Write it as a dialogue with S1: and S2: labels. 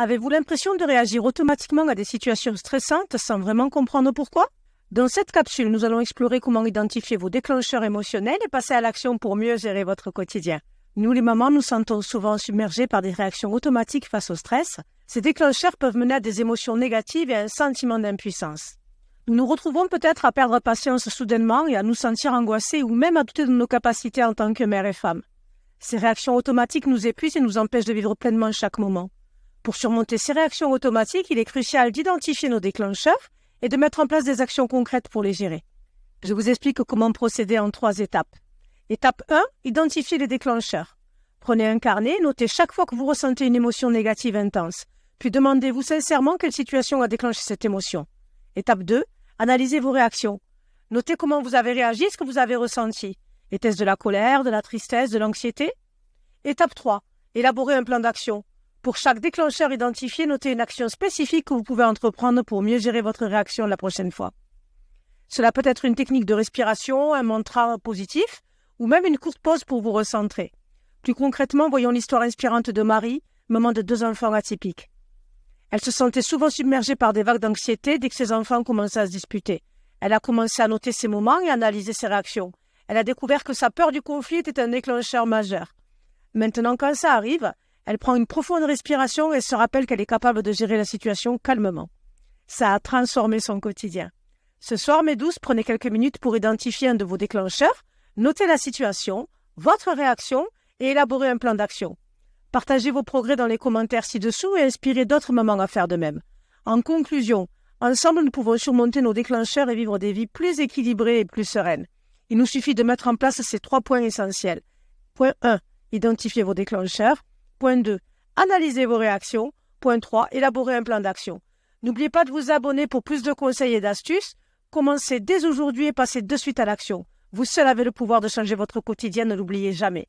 S1: Avez-vous l'impression de réagir automatiquement à des situations stressantes sans vraiment comprendre pourquoi? Dans cette capsule, nous allons explorer comment identifier vos déclencheurs émotionnels et passer à l'action pour mieux gérer votre quotidien. Nous, les mamans, nous sentons souvent submergées par des réactions automatiques face au stress. Ces déclencheurs peuvent mener à des émotions négatives et à un sentiment d'impuissance. Nous nous retrouvons peut-être à perdre patience soudainement et à nous sentir angoissés ou même à douter de nos capacités en tant que mère et femme. Ces réactions automatiques nous épuisent et nous empêchent de vivre pleinement chaque moment. Pour surmonter ces réactions automatiques, il est crucial d'identifier nos déclencheurs et de mettre en place des actions concrètes pour les gérer. Je vous explique comment procéder en 3 étapes. Étape 1, identifier les déclencheurs. Prenez un carnet, notez chaque fois que vous ressentez une émotion négative intense, puis demandez-vous sincèrement quelle situation a déclenché cette émotion. Étape 2, analysez vos réactions. Notez comment vous avez réagi, ce que vous avez ressenti. Était-ce de la colère, de la tristesse, de l'anxiété? Étape 3, élaborez un plan d'action. Pour chaque déclencheur identifié, notez une action spécifique que vous pouvez entreprendre pour mieux gérer votre réaction la prochaine fois. Cela peut être une technique de respiration, un mantra positif, ou même une courte pause pour vous recentrer. Plus concrètement, voyons l'histoire inspirante de Marie, maman de 2 enfants atypiques. Elle se sentait souvent submergée par des vagues d'anxiété dès que ses enfants commençaient à se disputer. Elle a commencé à noter ses moments et à analyser ses réactions. Elle a découvert que sa peur du conflit était un déclencheur majeur. Maintenant, quand ça arrive, elle prend une profonde respiration et se rappelle qu'elle est capable de gérer la situation calmement. Ça a transformé son quotidien. Ce soir, mes douces, prenez quelques minutes pour identifier un de vos déclencheurs, notez la situation, votre réaction et élaborez un plan d'action. Partagez vos progrès dans les commentaires ci-dessous et inspirez d'autres mamans à faire de même. En conclusion, ensemble, nous pouvons surmonter nos déclencheurs et vivre des vies plus équilibrées et plus sereines. Il nous suffit de mettre en place ces 3 points essentiels. Point 1, identifiez vos déclencheurs. Point 2, analysez vos réactions. Point 3, élaborez un plan d'action. N'oubliez pas de vous abonner pour plus de conseils et d'astuces. Commencez dès aujourd'hui et passez de suite à l'action. Vous seul avez le pouvoir de changer votre quotidien, ne l'oubliez jamais.